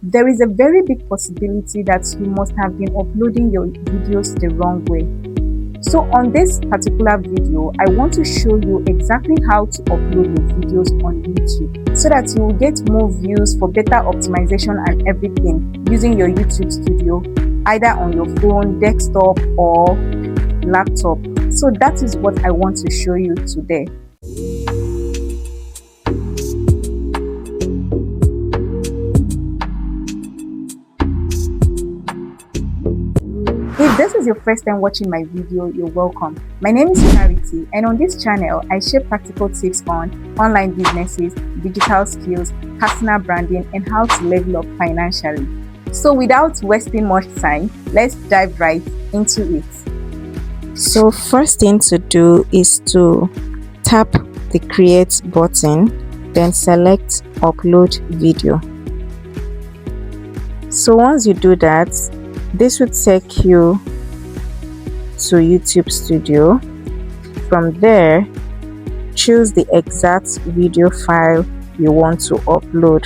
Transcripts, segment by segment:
there is a very big possibility that you must have been uploading your videos the wrong way. So on this particular video, I want to show you exactly how to upload your videos on YouTube so that you will get more views for better optimization and everything using your YouTube studio, either on your phone, desktop or laptop. So that is what I want to show you today. If this is your first time watching my video, you're welcome. My name is Charity, and on this channel, I share practical tips on online businesses, digital skills, personal branding, and how to level up financially. So without wasting much time, let's dive right into it. So first thing to do is to tap the create button, then select upload video. So once you do that, this would take you to YouTube Studio. From there, choose the exact video file you want to upload.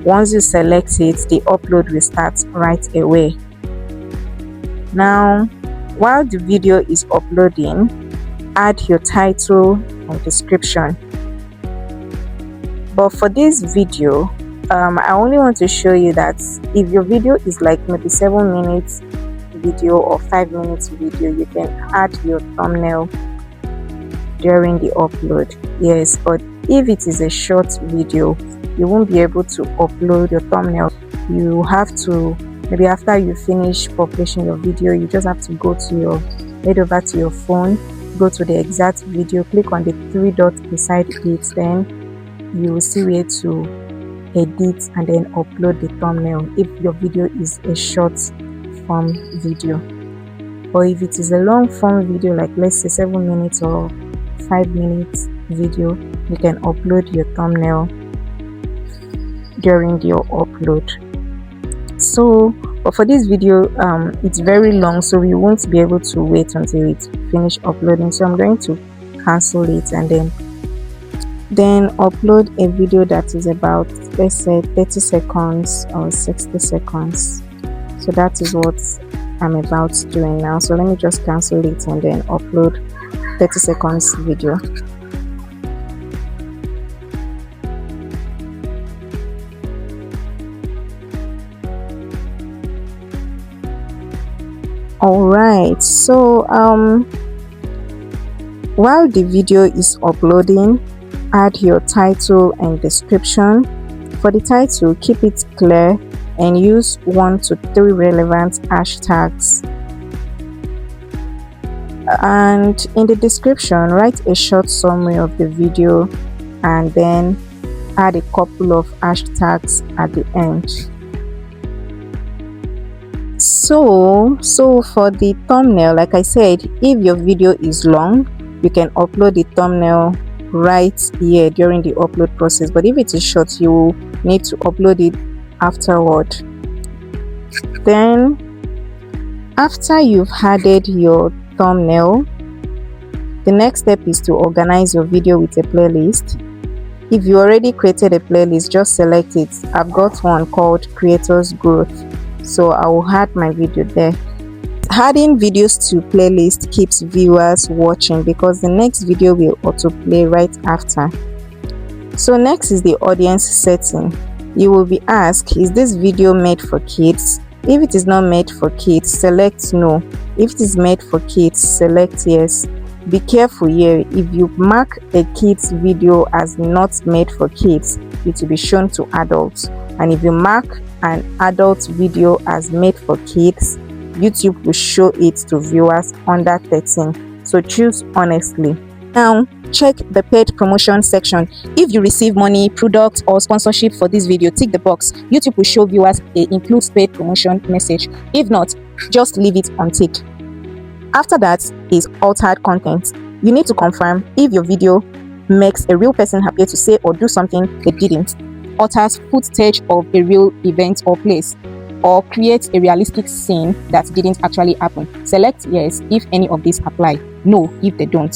Once you select it, the upload will start right away. Now, while the video is uploading, add your title and description. But for this video, I only want to show you that if your video is like maybe 7 minutes video or 5 minutes video, you can add your thumbnail during the upload. Yes, but if it is a short video, you won't be able to upload your thumbnail. You have to, maybe after you finish publishing your video, you just have to head over to your phone, go to the exact video, click on the 3 dots beside it, then you will see where to edit and then upload the thumbnail if your video is a short form video. Or if it is a long form video, like let's say 7 minutes or 5 minutes video, you can upload your thumbnail during your upload. So but for this video, it's very long, so we won't be able to wait until it finish uploading. So I'm going to cancel it and then upload a video that is about, let's say, 30 seconds or 60 seconds. So that is what I'm about doing now. So let me just cancel it and then upload 30 seconds video. Alright, so while the video is uploading, add your title and description. For the title, keep it clear and use 1 to 3 relevant hashtags. And in the description, write a short summary of the video and then add a couple of hashtags at the end. So for the thumbnail, like I said, if your video is long, you can upload the thumbnail right here during the upload process, but if it is short, you need to upload it afterward. Then after you've added your thumbnail, the next step is to organize your video with a playlist. If you already created a playlist, just select it. I've got one called Creators Growth, so I will add my video there. Adding videos to playlist keeps viewers watching because the next video will autoplay right after. So next is the audience setting. You will be asked, is this video made for kids? If it is not made for kids, select no. If it is made for kids, select yes. Be careful here. If you mark a kids video as not made for kids, it will be shown to adults. And if you mark an adult video as made for kids, YouTube will show it to viewers under 13. So choose honestly. Now check the paid promotion section. If you receive money, product or sponsorship for this video, tick the box. YouTube will show viewers a includes paid promotion message. If not, just leave it unticked. After that is altered content. You need to confirm if your video makes a real person appear to say or do something they didn't, alters footage of a real event or place, or create a realistic scene that didn't actually happen. Select yes if any of these apply, no if they don't.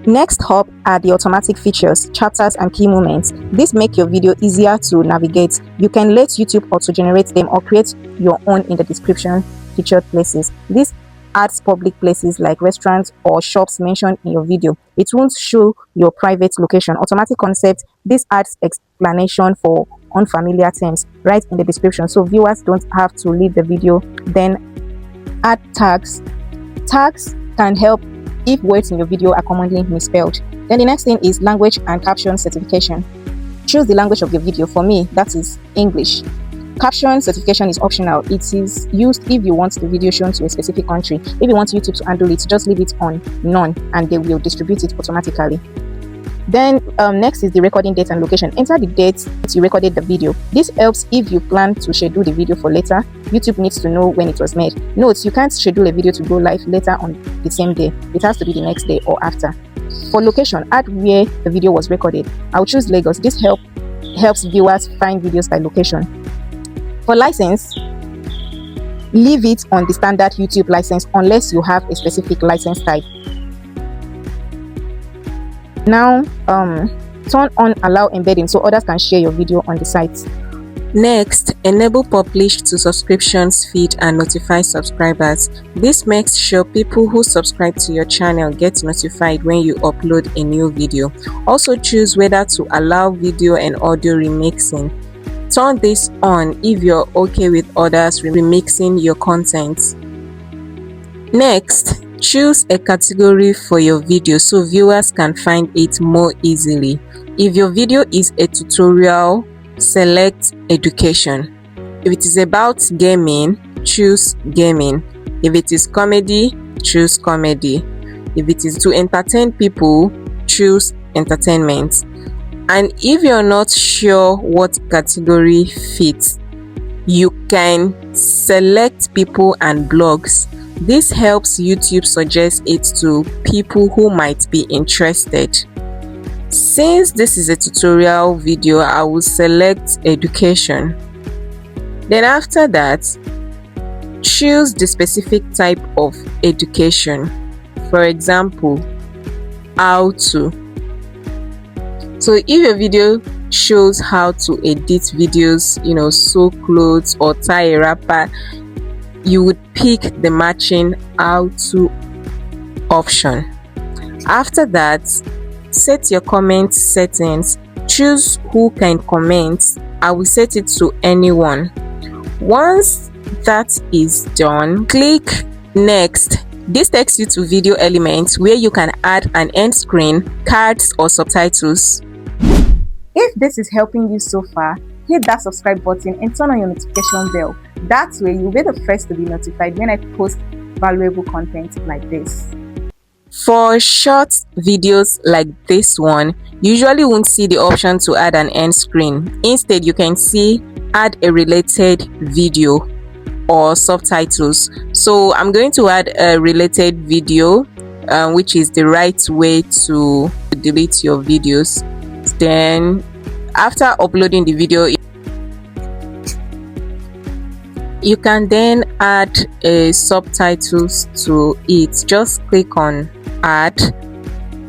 Next up are the automatic features, chapters and key moments. This make your video easier to navigate. You can let YouTube auto-generate them or create your own in the description featured places. This adds public places like restaurants or shops mentioned in your video. It won't show your private location. Automatic concept, this adds explanation for unfamiliar terms right in the description so viewers don't have to leave the video. Then add tags. Tags can help if words in your video are commonly misspelled. Then the next thing is language and caption certification. Choose the language of your video. For me, that is English. Caption certification is optional. It is used if you want the video shown to a specific country. If you want YouTube to handle it, just leave it on none and they will distribute it automatically. Then next is the recording date and location. Enter the date you recorded the video. This helps if you plan to schedule the video for later. YouTube needs to know when it was made. Note, you can't schedule a video to go live later on the same day. It has to be the next day or after. For location, add where the video was recorded. I'll choose Lagos. This helps viewers find videos by location. For license, leave it on the standard YouTube license unless you have a specific license type. Now, turn on allow embedding so others can share your video on the site. Next, enable publish to subscriptions feed and notify subscribers. This makes sure people who subscribe to your channel get notified when you upload a new video. Also choose whether to allow video and audio remixing. Turn this on if you're okay with others remixing your content. Next, choose a category for your video so viewers can find it more easily. If your video is a tutorial, select education. If it is about gaming, choose gaming. If it is comedy, choose comedy. If it is to entertain people, choose entertainment. And if you're not sure what category fits, you can select people and blogs. This helps YouTube suggest it to people who might be interested. Since this is a tutorial video, I will select education. Then after that, choose the specific type of education. For example, how to. So if your video shows how to edit videos, sew clothes or tie a wrapper, you would pick the matching how to option. After that, set your comment settings. Choose who can comment. I will set it to anyone. Once that is done, click next. This takes you to video elements where you can add an end screen, cards or subtitles. If this is helping you so far, hit that subscribe button and turn on your notification bell. That way you'll be the first to be notified when I post valuable content like this. For short videos like this one, you usually won't see the option to add an end screen. Instead, you can see add a related video or subtitles. So I'm going to add a related video, which is the right way to delete your videos. Then after uploading the video, you can then add subtitles to it. Just click on add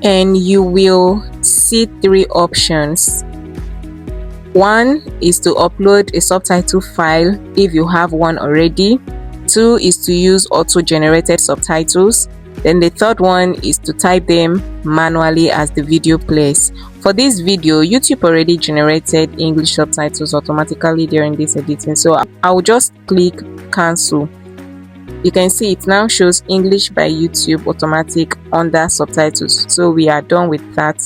and you will see three options. One is to upload a subtitle file if you have one already. Two is to use auto-generated subtitles. Then the third one is to type them manually as the video plays. For this video, YouTube already generated English subtitles automatically during this editing, so I will just click cancel. You can see it now shows English by YouTube automatic under subtitles. So we are done with that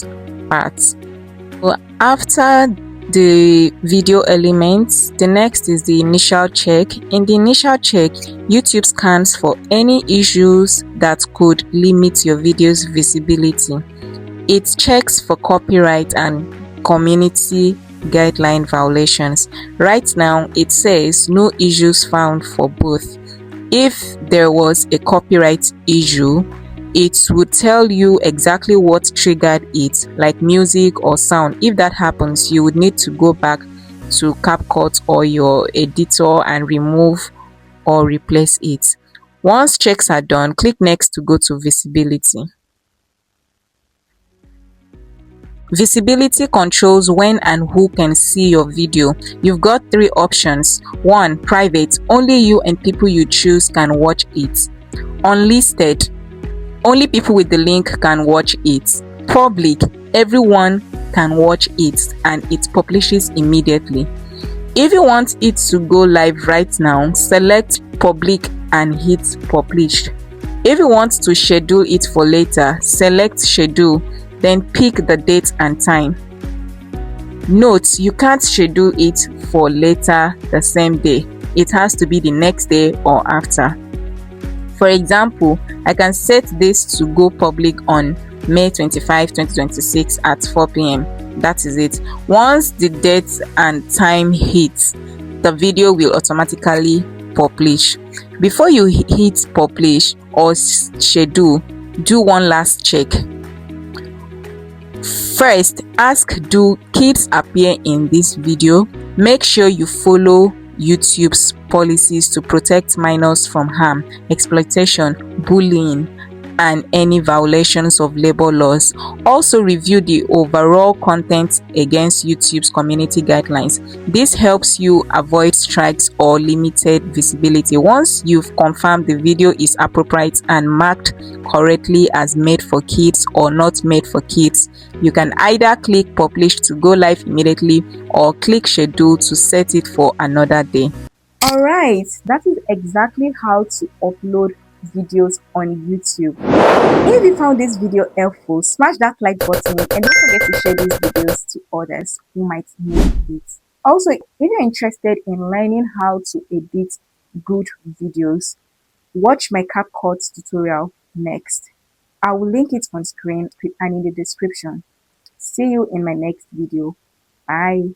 part. So after the video elements, the next is the initial check. In the initial check, YouTube scans for any issues that could limit your video's visibility. It checks for copyright and community guideline violations. Right now, it says no issues found for both. If there was a copyright issue, it would tell you exactly what triggered it, like music or sound. If that happens, you would need to go back to CapCut or your editor and remove or replace it. Once checks are done, click next to go to visibility. Visibility controls when and who can see your video. You've got three options. 1. Private, only you and people you choose can watch it. Unlisted, only people with the link can watch it. Public, everyone can watch it and it publishes immediately. If you want it to go live right now, select public and hit publish. If you want to schedule it for later, select schedule, then pick the date and time. Note, you can't schedule it for later the same day. It has to be the next day or after. For example, I can set this to go public on May 25, 2026 at 4 p.m. That is it. Once the date and time hits, the video will automatically publish. Before you hit publish or schedule, do one last check. First, ask, do kids appear in this video? Make sure you follow YouTube's policies to protect minors from harm, exploitation, bullying, and any violations of labor laws. Also review the overall content against YouTube's community guidelines. This helps you avoid strikes or limited visibility. Once you've confirmed the video is appropriate and marked correctly as made for kids or not made for kids, you can either click publish to go live immediately or click schedule to set it for another day. Alright, that is exactly how to upload videos on YouTube. If you found this video helpful, smash that like button and don't forget to share these videos to others who might need it. Also, if you're interested in learning how to edit good videos, watch my CapCut tutorial next. I will link it on screen and in the description. See you in my next video. Bye.